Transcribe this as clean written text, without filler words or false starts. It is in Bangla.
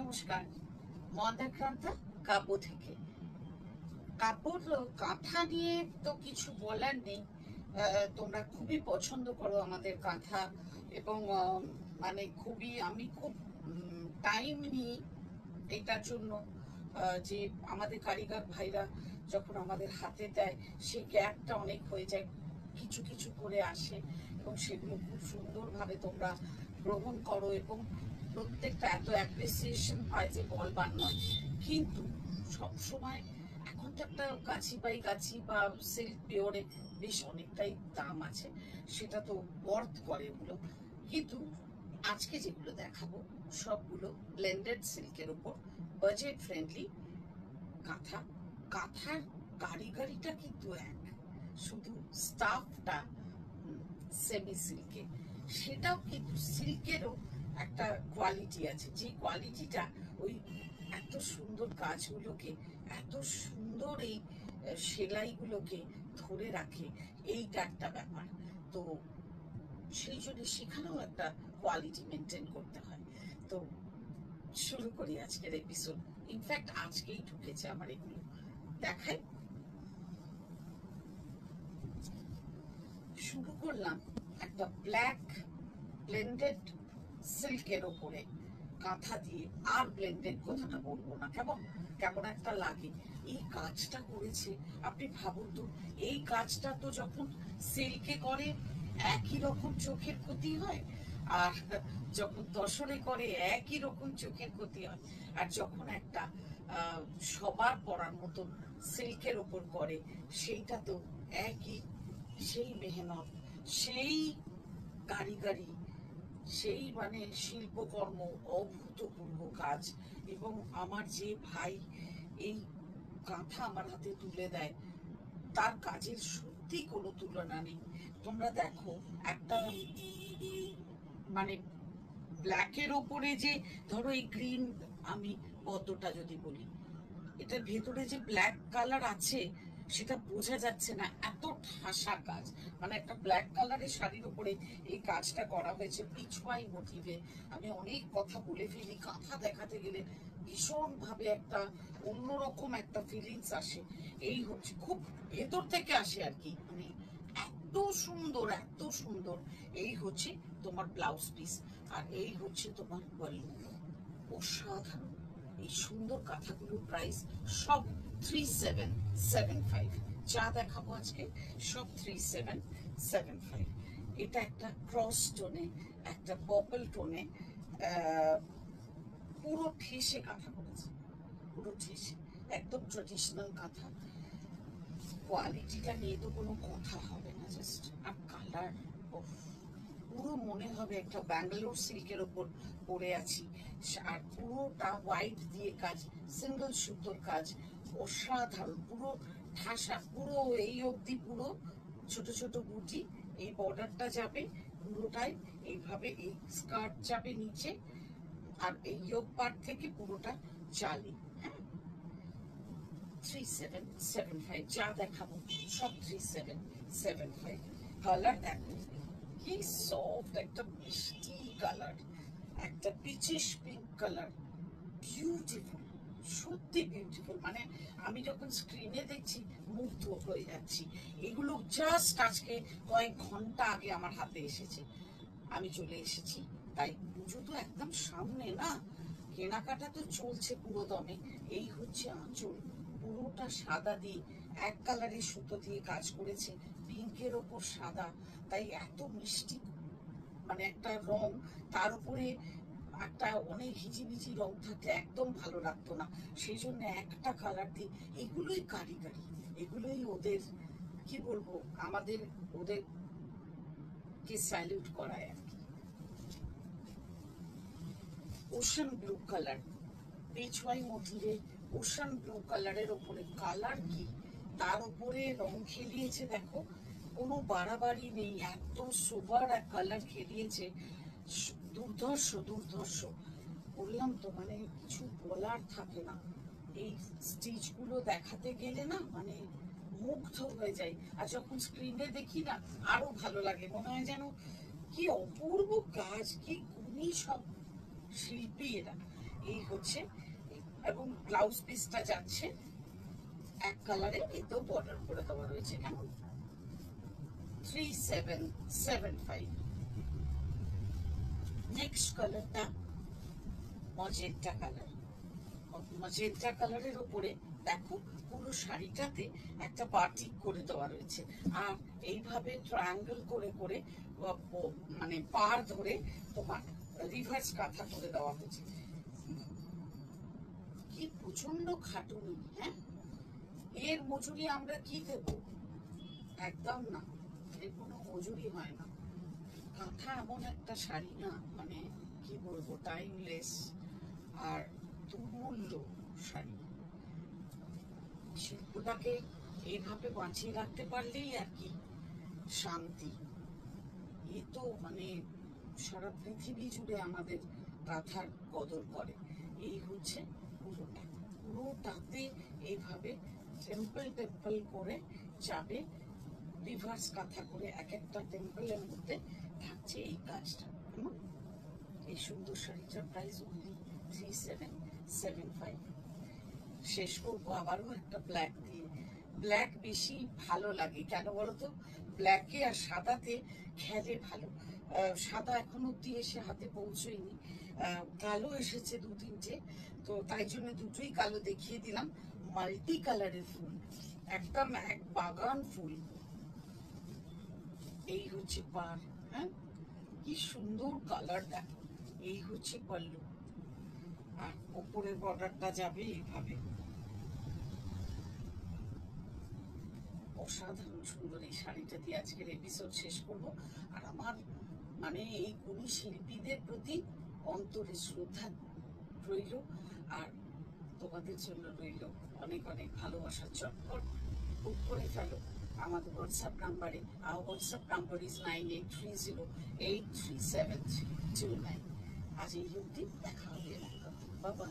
নমস্কার, মন্দাক্রান্তা কাব্য থেকে। কাব্যর কাঁথা নিয়ে তো কিছু বলার নেই। তোমরা খুবই পছন্দ করো আমাদের কাঁথা, এবং মানে আমি খুব টাইম নিই এটার জন্য। যে আমাদের কারিগর ভাইরা যখন আমাদের হাতে দেয়, সেই গ্যাপটা অনেক হয়ে যায়, কিছু কিছু করে আসে, এবং সেগুলো খুব সুন্দরভাবে তোমরা গ্রহণ করো, এবং প্রত্যেকটা এত অ্যাপ্রিসিয়েশন হয় যে বলবার নয়। কিন্তু সবসময় এখন তো একটা গাছি বা সিল্ক পিওরে বেশ অনেকটাই দাম আছে, সেটা তো ওয়ার্থ করে ওগুলো। কিন্তু আজকে যেগুলো দেখাবো সবগুলো ব্লেন্ডেড সিল্কের উপর, বাজেট ফ্রেন্ডলি কাঁথা। কাঁথার কারিগরিটা কিন্তু এক, শুধু স্টাফটা সেমি সিল্কে, সেটাও কিন্তু সিল্কেরও একটা কোয়ালিটি আছে, যে কোয়ালিটিটা ওই এত সুন্দর কাজগুলোকে, এত সুন্দর এই সেলাইগুলোকে ধরে রাখে, এইটা একটা ব্যাপার। তো সেই জন্য সেখানেও একটা কোয়ালিটি মেনটেন করতে হয়। তো শুরু করি আজকের এপিসোড। ইনফ্যাক্ট আজকেই ঢুকেছে আমার এগুলো, দেখাই। শুরু করলাম একটা ব্ল্যাক ব্লেন্ডেড সিল্কের ওপরে কাঁথা দিয়ে। আর ব্লেন্ডেড কথাটা বলবো না, কেমন কেমন একটা লাগে। এই কাজটা করেছে, আপনি ভাবুন তো, এই কাজটা তো যখন সিল্কে করে একই রকম চোখের ক্ষতি হয়, আর যখন দশরে করে একই রকম চোখের ক্ষতি হয়, আর যখন একটা সবার পরার মতো সিল্কের ওপর করে, সেইটা তো একই। সেই মেহনত, সেই কারিগরি, সেই মানে শিল্পকর্ম, অভূতপূর্ব কাজ। এবং আমার যে ভাই এই কাঁথা আমার হাতে তুলে দেয়, তার কাজের সত্যি কোনো তুলনা নেই। তোমরা দেখো, একটা মানে ব্ল্যাকের ওপরে যে, ধরো এই গ্রিন, আমি কতটা যদি বলি, এটার ভেতরে যে ব্ল্যাক কালার আছে সেটা বোঝা যাচ্ছে না, এত ঠাসা কাজ। মানে একটা ব্ল্যাক কালারের শাড়ির উপরে এই কাজটা করা হয়েছে পিছওয়াই মোটিভে। আমি অনেক কথা বলে ফেলি, কাঁথা দেখাতে গেলে ভীষণ ভাবে একটা অন্যরকম একটা ফিলিংস আসে। এই হচ্ছে খুব ভেতর থেকে আসে আর কি, মানে এত সুন্দর, এত সুন্দর। এই হচ্ছে তোমার ব্লাউজ পিস, আর এই হচ্ছে তোমার পল্লু। অসাধারণ এই সুন্দর কাঁথাগুলোর প্রাইস সব 3775। যা দেখাবো আজকে সব 3775। এটা একটা ক্রস টোনে, একটা পার্পল টোনে, পুরো ঠেসে কাঁথা করেছে, পুরো ঠেসে, একদম ট্রেডিশনাল কাঁথা। কোয়ালিটিটা নিয়ে তো কোনো কথা হবে না, জাস্ট। আর কালার, পুরো মনে হবে একটা ব্যাঙ্গালোর সিল্কের ওপর পরে আছি। আর পুরোটা হোয়াইট দিয়ে কাজ, সিঙ্গেল সুতোর কাজ, অসাধারণ। পুরো ঠাসা, পুরো এই অবধি পুরো ছোট ছোট বুটি, এই বর্ডারটা যাবে পুরোটাই এইভাবে, এই স্কার্ট যাবে নিচে, আর এই ইয়োগ পার্ট থেকে পুরোটা জালি। 3775। যা দেখাবো সব 3775। কালার দেখো কি সফট, একটা মিষ্টি কালার, একটা পিচিশ পিঙ্ক কালার, বিউটিফুল, সত্যি বিউটিফুল। মানে আমি যখন স্ক্রিনে দেখছি মুগ্ধ হয়ে যাচ্ছি। এগুলো জাস্ট আজকে কয়েক ঘন্টা আগে আমার হাতে এসেছে, আমি চলে এসেছি। তাই পুজো তো একদম সামনে না, কেনাকাটা তো চলছে পুরো দমে। এই হচ্ছে আঁচল, পুরোটা সাদা দিয়ে এক কালারের সুতো দিয়ে কাজ করেছে, পিঙ্কের ওপর সাদা, তাই এত মিষ্টি মানে একটা রং। তার উপরে একটা অনেক হিজিবিজি রং থাকলে একদম ভালো লাগতো না, সেই জন্য একটা কালার দিয়ে। এগুলোই কারিগরি, এগুলোই ওদের, কি বলবো, আমাদের ওদেরকে স্যালিউট করায় আর কি। ওশান ব্লু কালার, পেছওয়াই মোটিভে ওশান ব্লু কালারের ওপরে, কালার কি, তার উপরে রং খেলিয়েছে দেখো, কোনো বাড়াবাড়ি নেই, এত সোবার এক কালার খেলিয়েছে, দুর্ধর্ষ দুর্ধর্ষ। বললাম তো, মানে কিছু বলার থাকে না। এই স্টিচগুলো দেখাতে গেলে না, মানে মুগ্ধ হয়ে যাই। আর যখন স্ক্রিনে দেখি না, আরো ভালো লাগে, মনে হয় যেন কি অপূর্ব কাজ, কি গুণী সব শিল্পী এরা। এই হচ্ছে, এবং ব্লাউজ পিসটা যাচ্ছে এক কালারে, এতেও বর্ডার করে দেওয়া রয়েছে। কেমন 3775। নেক্সট কালারটা মজেন্টা কালার। মজেন্টা কালারের উপরে দেখো পুরো শাড়িটাতে একটা বাটিক করে দেওয়া রয়েছে, আর এইভাবে ট্রায়াঙ্গেল করে করে মানে পার ধরে তোমার রিভার্স কাঁথা করে দেওয়া হয়েছে। কি প্রচন্ড খাটুনি! হ্যাঁ, এর মজুরি আমরা কি দেব? একদম না, এর কোনো মজুরি হয় না। কাঁথা এমন একটা শাড়ি না, মানে কি বলবো, টাইমলেস আর দুর্মূল্য শাড়ি। শিল্পটাকে এইভাবে বাঁচিয়ে রাখতে পারলেই আর কি শান্তি। এ তো মানে সারা পৃথিবী জুড়ে আমাদের কাঁথার কদর করে। এই হচ্ছে পুরোটা, পুরোটাতে এইভাবে টেম্পল টেম্পল করে যাবে, রিভার্স কাঁথা করে এক একটা টেম্পলের মধ্যে থাকছে এই কাজটা। এই সুন্দর শাড়িটার প্রাইস অনলি 3775। শেষ করবো আবারও একটা ব্ল্যাক দিয়ে। ব্ল্যাক বেশি ভালো লাগে কেন বলতো? ব্ল্যাকে আর সাদাতে খেলে ভালো। সাদা এখন অব্দি এসে হাতে পৌঁছয়নি, কালো এসেছে দু তিনটে, তো তাই জন্য দুটোই কালো দেখিয়ে দিলাম। মাল্টি কালারের ফুল, একদম এক বাগান ফুল। এই হচ্ছে পার। হ্যাঁ, কি সুন্দর কালার দেখো। এই হচ্ছে পল্লু, আর ওপরের বর্ডারটা যাবে এইভাবে। অসাধারণ সুন্দর এই শাড়িটা দিয়ে আজকের এপিসোড শেষ করব। আর আমার মানে এই গুণী শিল্পীদের প্রতি অন্তরে শ্রদ্ধা রইল, আর তোমাদের জন্য রইল অনেক অনেক ভালোবাসার। চটপট বুক করে ফেলো আমাদের হোয়াটসঅ্যাপ নাম্বারে। আর হোয়াটসঅ্যাপ নাম্বার ইজ 9830837329। আজ এই অবধি, দেখা হবে। বাবা।